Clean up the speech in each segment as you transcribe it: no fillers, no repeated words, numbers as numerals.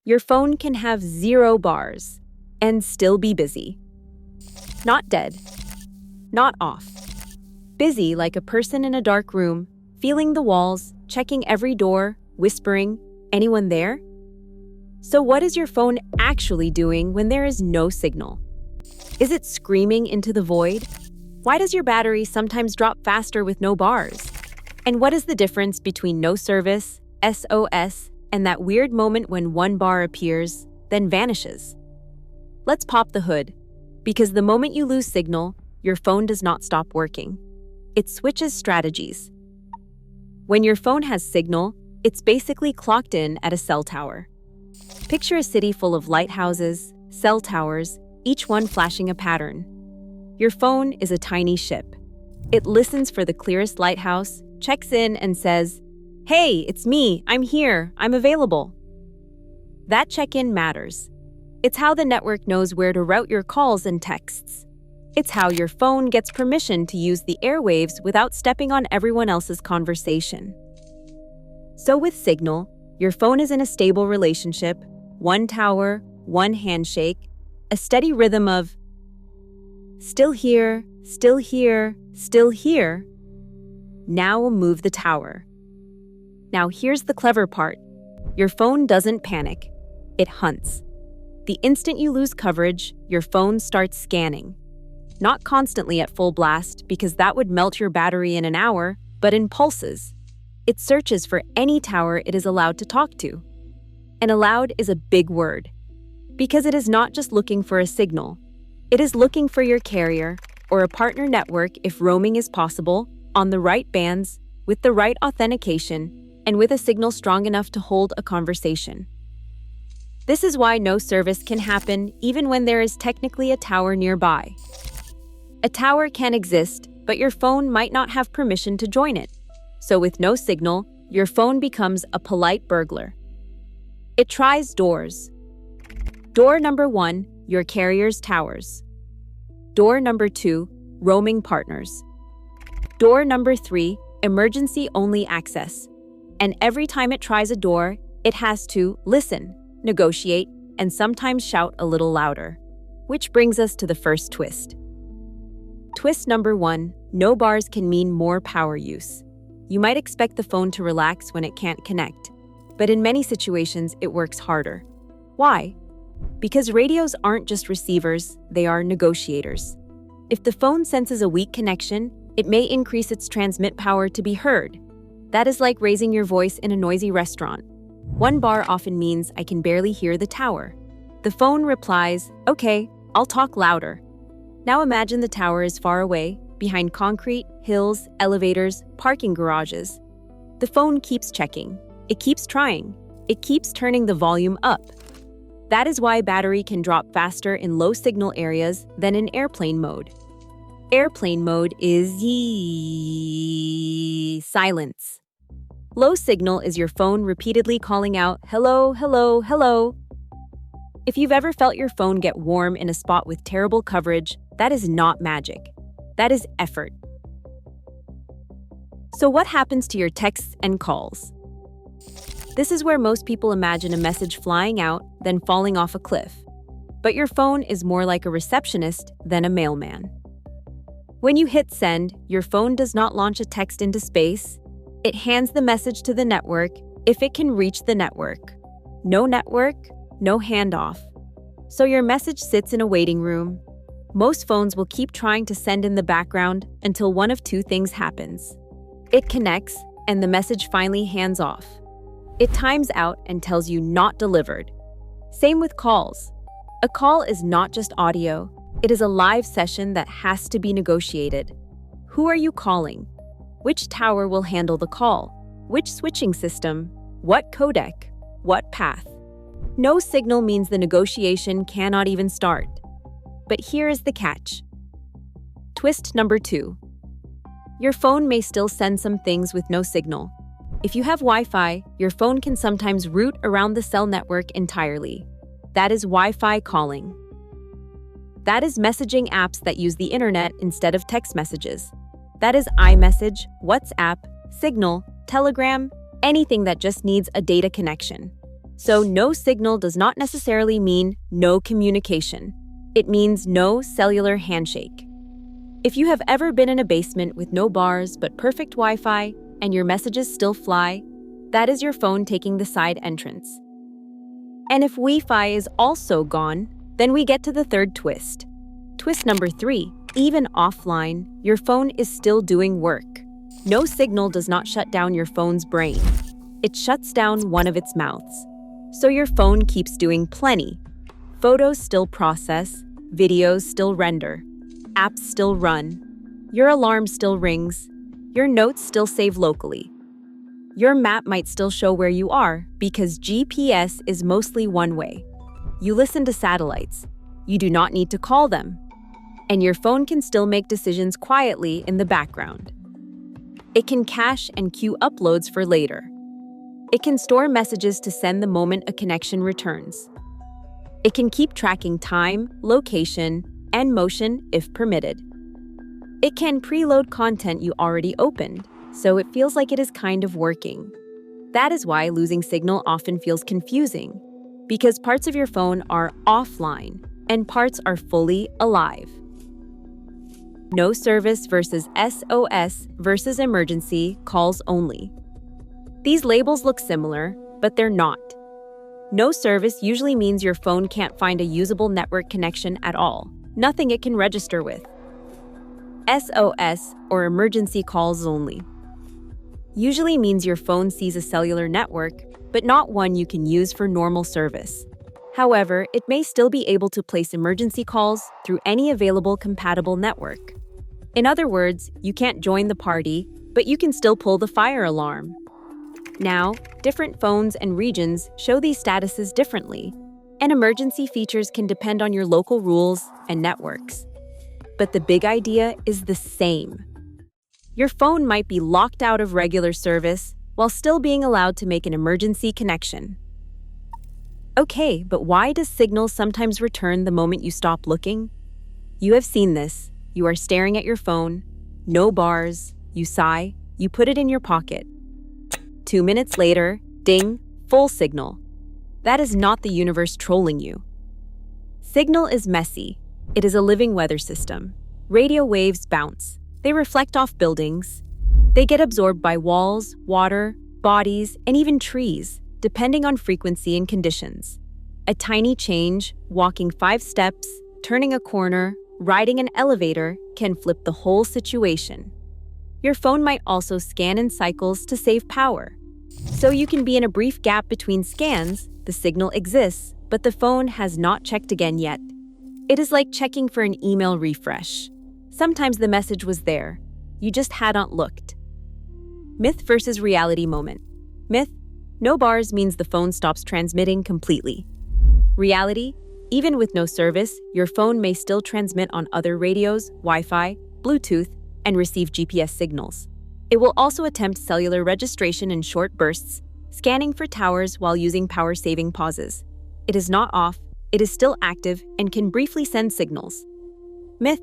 Your phone can have 0 bars and still be busy. Not dead. Not off. Busy like a person in a dark room, feeling the walls, checking every door, whispering, "Anyone there?" So what is your phone actually doing when there is no signal? Is it screaming into the void? Why does your battery sometimes drop faster with no bars? And what is the difference between no service, SOS, and that weird moment when 1 bar appears, then vanishes? Let's pop the hood, because the moment you lose signal, your phone does not stop working. It switches strategies. When your phone has signal, it's basically clocked in at a cell tower. Picture a city full of lighthouses, cell towers, each one flashing a pattern. Your phone is a tiny ship. It listens for the clearest lighthouse, checks in, and says, "Hey, it's me, I'm here, I'm available." That check-in matters. It's how the network knows where to route your calls and texts. It's how your phone gets permission to use the airwaves without stepping on everyone else's conversation. So with Signal, your phone is in a stable relationship, 1 tower, 1 handshake, a steady rhythm of still here, still here, still here. Now move the tower. Now here's the clever part. Your phone doesn't panic. It hunts. The instant you lose coverage, your phone starts scanning. Not constantly at full blast, because that would melt your battery in an hour, but in pulses. It searches for any tower it is allowed to talk to. And allowed is a big word, because it is not just looking for a signal. It is looking for your carrier, or a partner network if roaming is possible, on the right bands, with the right authentication, and with a signal strong enough to hold a conversation. This is why no service can happen even when there is technically a tower nearby. A tower can exist, but your phone might not have permission to join it. So with no signal, your phone becomes a polite burglar. It tries doors. Door number 1, your carrier's towers. Door number 2, roaming partners. Door number 3, emergency-only access. And every time it tries a door, it has to listen, negotiate, and sometimes shout a little louder. Which brings us to the first twist. Twist number 1, no bars can mean more power use. You might expect the phone to relax when it can't connect, but in many situations it works harder. Why? Because radios aren't just receivers, they are negotiators. If the phone senses a weak connection, it may increase its transmit power to be heard. That is like raising your voice in a noisy restaurant. 1 bar often means I can barely hear the tower. The phone replies, "Okay, I'll talk louder." Now imagine the tower is far away, behind concrete, hills, elevators, parking garages. The phone keeps checking. It keeps trying. It keeps turning the volume up. That is why battery can drop faster in low signal areas than in airplane mode. Airplane mode is silence. Low signal is your phone repeatedly calling out, "Hello, hello, hello." If you've ever felt your phone get warm in a spot with terrible coverage, that is not magic. That is effort. So what happens to your texts and calls? This is where most people imagine a message flying out, then falling off a cliff. But your phone is more like a receptionist than a mailman. When you hit send, your phone does not launch a text into space. It hands the message to the network if it can reach the network. No network, no handoff. So your message sits in a waiting room. Most phones will keep trying to send in the background until one of 2 things happens. It connects, and the message finally hands off. It times out and tells you not delivered. Same with calls. A call is not just audio. It is a live session that has to be negotiated. Who are you calling? Which tower will handle the call? Which switching system? What codec? What path? No signal means the negotiation cannot even start. But here is the catch. Twist number 2. Your phone may still send some things with no signal. If you have Wi-Fi, your phone can sometimes route around the cell network entirely. That is Wi-Fi calling. That is messaging apps that use the internet instead of text messages. That is iMessage, WhatsApp, Signal, Telegram, anything that just needs a data connection. So no signal does not necessarily mean no communication. It means no cellular handshake. If you have ever been in a basement with no bars but perfect Wi-Fi and your messages still fly, that is your phone taking the side entrance. And if Wi-Fi is also gone, then we get to the third twist. Twist number 3, even offline, your phone is still doing work. No signal does not shut down your phone's brain. It shuts down one of its mouths. So your phone keeps doing plenty. Photos still process, videos still render, apps still run, your alarm still rings, your notes still save locally. Your map might still show where you are because GPS is mostly one way. You listen to satellites. You do not need to call them. And your phone can still make decisions quietly in the background. It can cache and queue uploads for later. It can store messages to send the moment a connection returns. It can keep tracking time, location, and motion if permitted. It can preload content you already opened, so it feels like it is kind of working. That is why losing signal often feels confusing, because parts of your phone are offline and parts are fully alive. No service versus SOS versus emergency calls only. These labels look similar, but they're not. No service usually means your phone can't find a usable network connection at all, nothing it can register with. SOS, or emergency calls only, usually means your phone sees a cellular network, but not one you can use for normal service. However, it may still be able to place emergency calls through any available compatible network. In other words, you can't join the party, but you can still pull the fire alarm. Now, different phones and regions show these statuses differently, and emergency features can depend on your local rules and networks. But the big idea is the same. Your phone might be locked out of regular service while still being allowed to make an emergency connection. Okay, but why does signal sometimes return the moment you stop looking? You have seen this. You are staring at your phone, no bars, you sigh, you put it in your pocket. 2 minutes later, ding, full signal. That is not the universe trolling you. Signal is messy. It is a living weather system. Radio waves bounce. They reflect off buildings. They get absorbed by walls, water, bodies, and even trees, depending on frequency and conditions. A tiny change, walking 5 steps, turning a corner, riding an elevator, can flip the whole situation. Your phone might also scan in cycles to save power. So you can be in a brief gap between scans, the signal exists, but the phone has not checked again yet. It is like checking for an email refresh. Sometimes the message was there. You just hadn't looked. Myth versus reality moment. Myth: no bars means the phone stops transmitting completely. Reality: even with no service, your phone may still transmit on other radios, Wi-Fi, Bluetooth, and receive GPS signals. It will also attempt cellular registration in short bursts, scanning for towers while using power-saving pauses. It is not off, it is still active and can briefly send signals. Myth: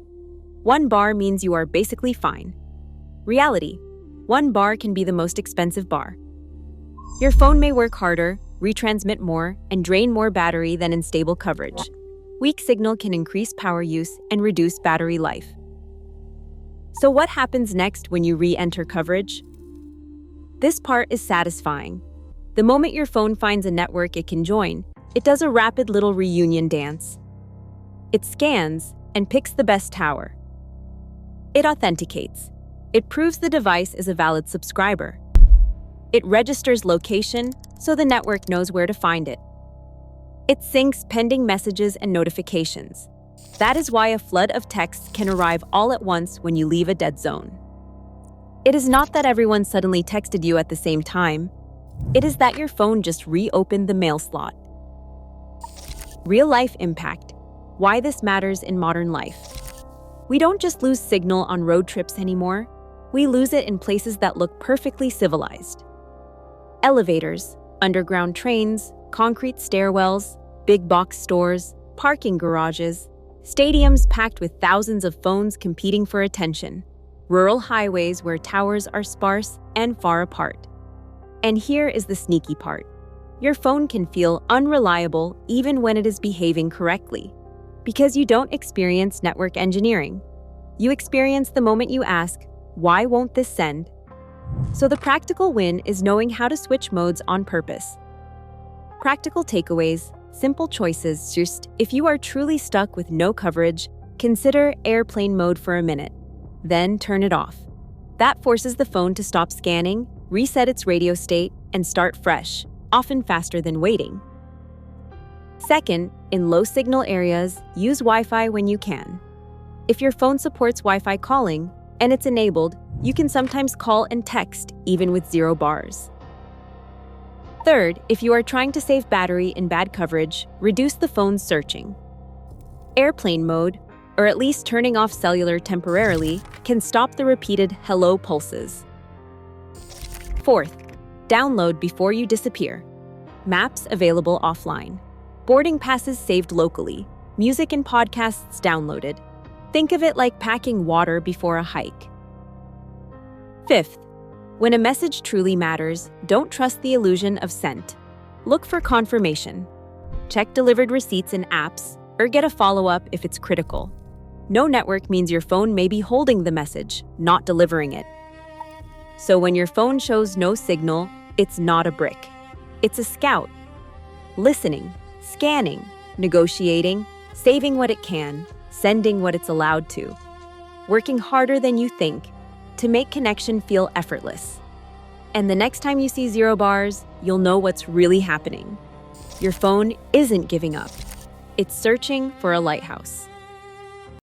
1 bar means you are basically fine. Reality: 1 bar can be the most expensive bar. Your phone may work harder, retransmit more, and drain more battery than in stable coverage. Weak signal can increase power use and reduce battery life. So what happens next when you re-enter coverage? This part is satisfying. The moment your phone finds a network it can join, it does a rapid little reunion dance. It scans and picks the best tower. It authenticates. It proves the device is a valid subscriber. It registers location so the network knows where to find it. It syncs pending messages and notifications. That is why a flood of texts can arrive all at once when you leave a dead zone. It is not that everyone suddenly texted you at the same time. It is that your phone just reopened the mail slot. Real-life impact. Why this matters in modern life. We don't just lose signal on road trips anymore. We lose it in places that look perfectly civilized. Elevators, underground trains, concrete stairwells, big box stores, parking garages, stadiums packed with thousands of phones competing for attention, rural highways where towers are sparse and far apart. And here is the sneaky part. Your phone can feel unreliable even when it is behaving correctly, because you don't experience network engineering. You experience the moment you ask, "Why won't this send?" So the practical win is knowing how to switch modes on purpose. Practical takeaways, simple choices. Just if you are truly stuck with no coverage, consider airplane mode for a minute, then turn it off. That forces the phone to stop scanning, reset its radio state, and start fresh, often faster than waiting. Second, in low-signal areas, use Wi-Fi when you can. If your phone supports Wi-Fi calling, and it's enabled, you can sometimes call and text even with 0 bars. Third, if you are trying to save battery in bad coverage, reduce the phone's searching. Airplane mode, or at least turning off cellular temporarily, can stop the repeated hello pulses. Fourth, download before you disappear. Maps available offline. Boarding passes saved locally. Music and podcasts downloaded. Think of it like packing water before a hike. Fifth, when a message truly matters, don't trust the illusion of sent. Look for confirmation. Check delivered receipts in apps, or get a follow-up if it's critical. No network means your phone may be holding the message, not delivering it. So when your phone shows no signal, it's not a brick. It's a scout. Listening, scanning, negotiating, saving what it can, sending what it's allowed to. Working harder than you think to make connection feel effortless. And the next time you see 0 bars, you'll know what's really happening. Your phone isn't giving up. It's searching for a lighthouse.